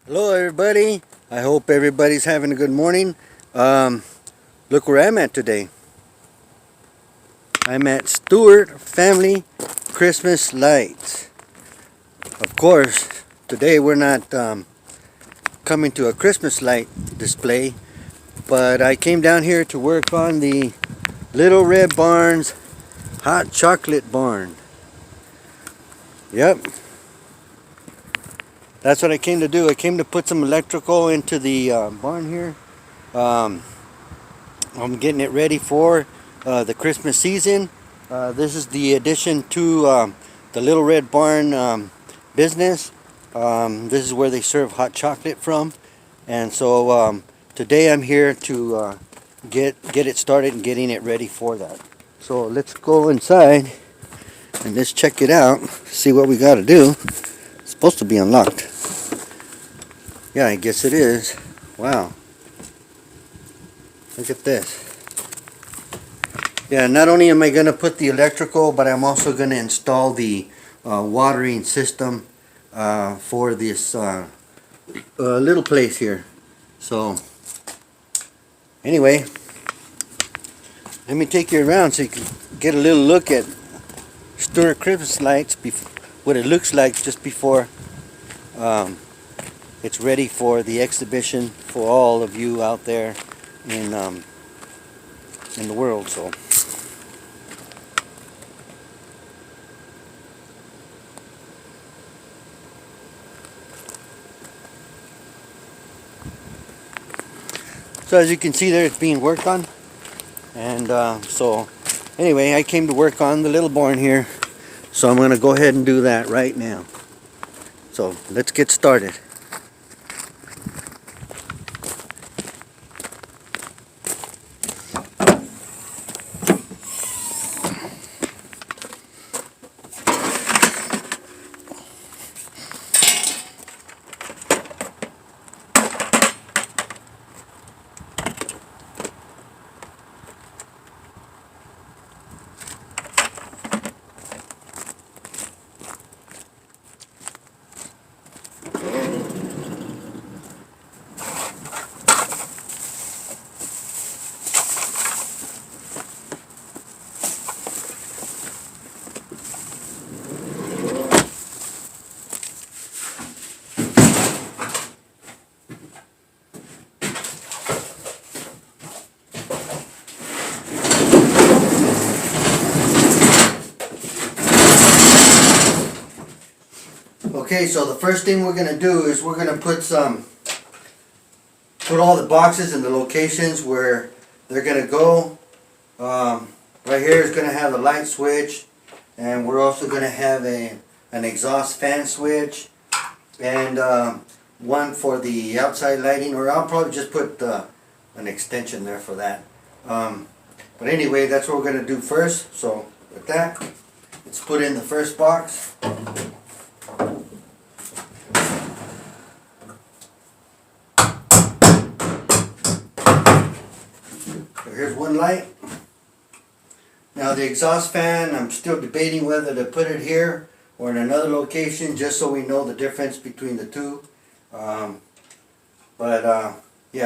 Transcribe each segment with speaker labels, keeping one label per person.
Speaker 1: Hello everybody, I hope everybody's having a good morning. Look where I'm at today. I'm at Stewart Family Christmas Lights. Of course, today we're not coming to a Christmas light display, but I came down here to work on the Little Red Barn's hot chocolate barn. Yep. That's what I came to do. I came to put some electrical into the barn here. I'm getting it ready for the Christmas season. This is the addition to the Little Red Barn business. This is where they serve hot chocolate from. And so today I'm here to get it started and getting it ready for that. So let's go inside and let's check it out. See what we got to do. It's supposed to be unlocked. Yeah, I guess it is. Wow. Look at this. Yeah, not only am I going to put the electrical, but I'm also going to install the watering system for this little place here. So, anyway, let me take you around so you can get a little look at Stewart Christmas lights, what it looks like just before it's ready for the exhibition for all of you out there in the world. So as you can see there, it's being worked on. And so anyway, I came to work on the little barn here, so I'm going to go ahead and do that right now. So let's get started. Okay, so the first thing we're going to do is we're going to put all the boxes in the locations where they're going to go. Right here is going to have a light switch, and we're also going to have an exhaust fan switch, and one for the outside lighting, or I'll probably just put an extension there for that. But anyway, that's what we're going to do first. So with that, let's put in the first box. Here's one light. Now the exhaust fan, I'm still debating whether to put it here or in another location, just so we know the difference between the two. Yeah,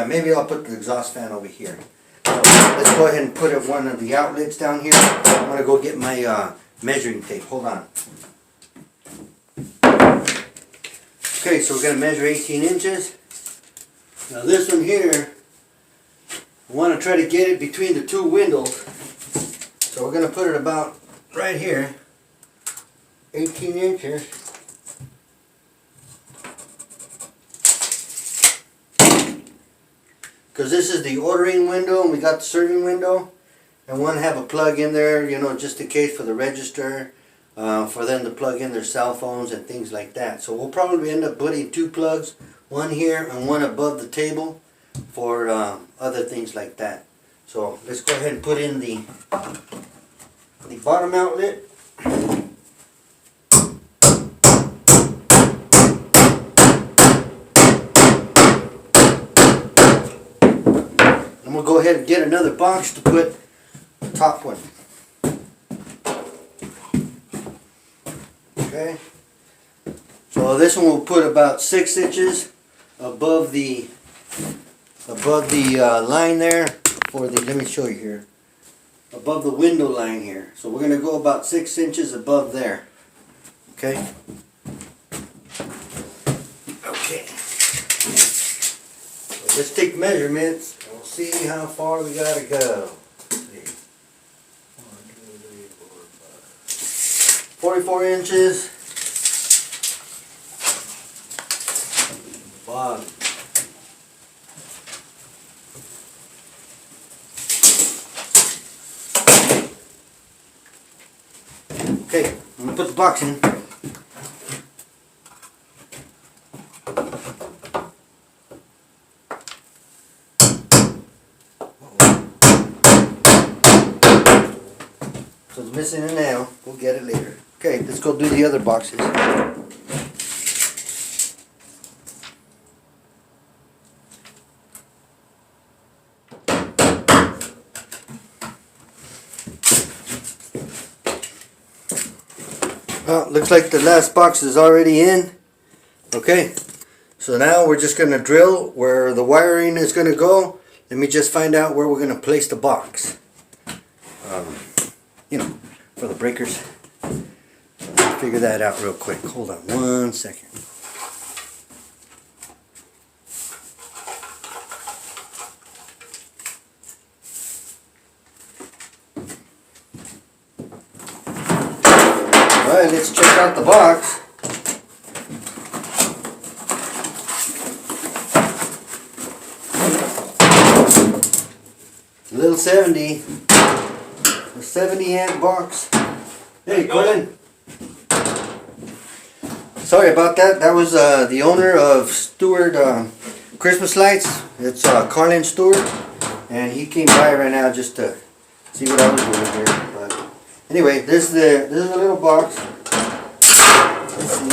Speaker 1: maybe I'll put the exhaust fan over here. So let's go ahead and put it one of the outlets down here. I'm going to go get my measuring tape. Hold on. Okay, so we're going to measure 18 inches. Now this one here, I want to try to get it between the two windows. So we're going to put it about right here, 18 inches. Because this is the ordering window and we got the serving window. I want to have a plug in there, you know, just in case for the register, for them to plug in their cell phones and things like that. So we'll probably end up putting two plugs, one here and one above the table, for other things like that. So let's go ahead and put in the bottom outlet. And we'll go ahead and get another box to put the top one. Okay. So this one will put about 6 inches above the line there for the, let me show you here, above the window line here. So we're going to go about 6 inches above there. Okay. Okay. So let's take measurements and we'll see how far we got to go. 44 inches. Bottom. Okay, I'm gonna put the box in. So it's missing it now. We'll get it later. Okay, let's go do the other boxes. Well, looks like the last box is already in. Okay, so now we're just going to drill where the wiring is going to go. Let me just find out where we're going to place the box. You know, for the breakers. Figure that out real quick. Hold on 1 second. Alright, let's check out the box. It's a little 70. A 70 amp box. Hey, Carlin. Sorry about that. That was the owner of Stewart Christmas lights. It's Carlin Stewart, and he came by right now just to see what I was doing here. But anyway, this is a little box. Let's see.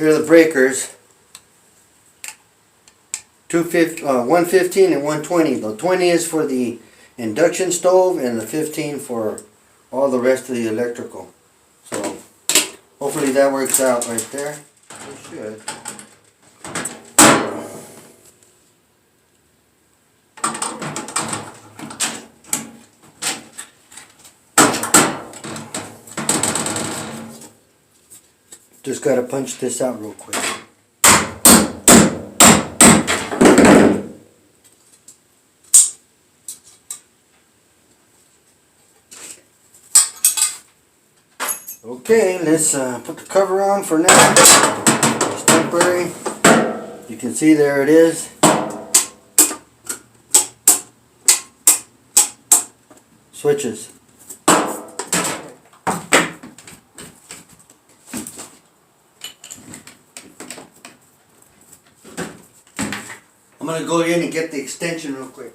Speaker 1: Here are the breakers. 115 and 120. The 20 is for the induction stove, and the 15 for all the rest of the electrical. So hopefully that works out right there. It should. Just gotta punch this out real quick. Okay, let's put the cover on for now. It's temporary. You can see there it is. Switches. I'm going to go in and get the extension real quick.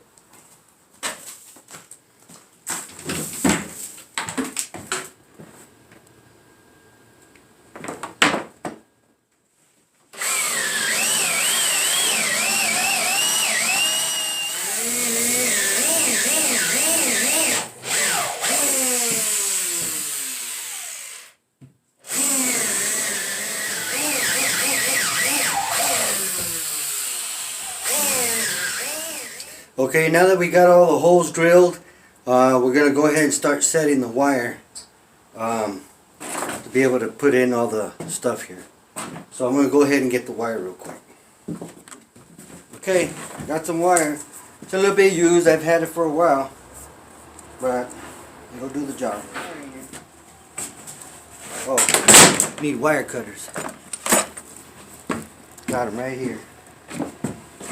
Speaker 1: Okay, now that we got all the holes drilled, we're going to go ahead and start setting the wire to be able to put in all the stuff here. So I'm going to go ahead and get the wire real quick. Okay, got some wire. It's a little bit used. I've had it for a while, but it'll do the job. Oh, need wire cutters. Got them right here.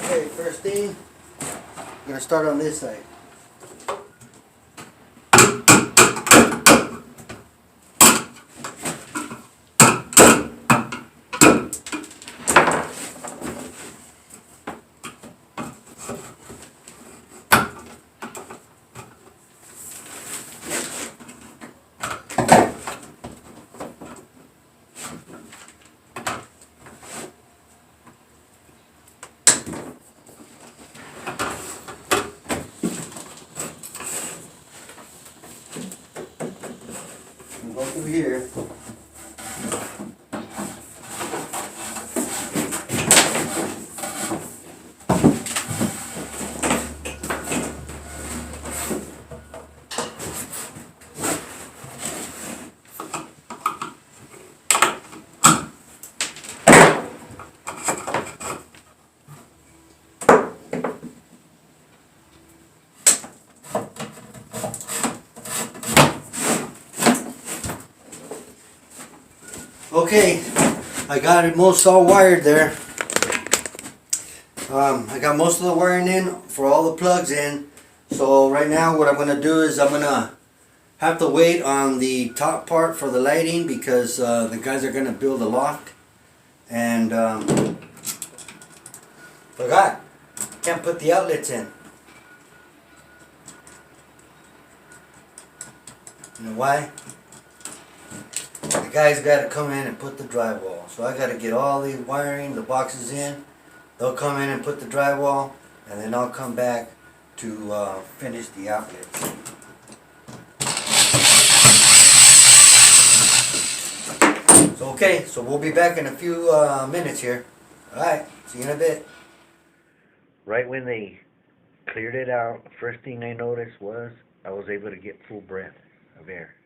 Speaker 1: Okay, first thing, I'm going to start on this side. Okay, I got it most all wired there. I got most of the wiring in for all the plugs in. So right now what I'm going to do is I'm going to have to wait on the top part for the lighting because the guys are going to build a loft. And forgot, can't put the outlets in. You know why? The guys got to come in and put the drywall. So I got to get all the wiring, the boxes in. They'll come in and put the drywall, and then I'll come back to finish the outlets. So okay, so we'll be back in a few minutes here. Alright, see you in a bit. Right when they cleared it out, first thing I noticed was I was able to get full breath of air.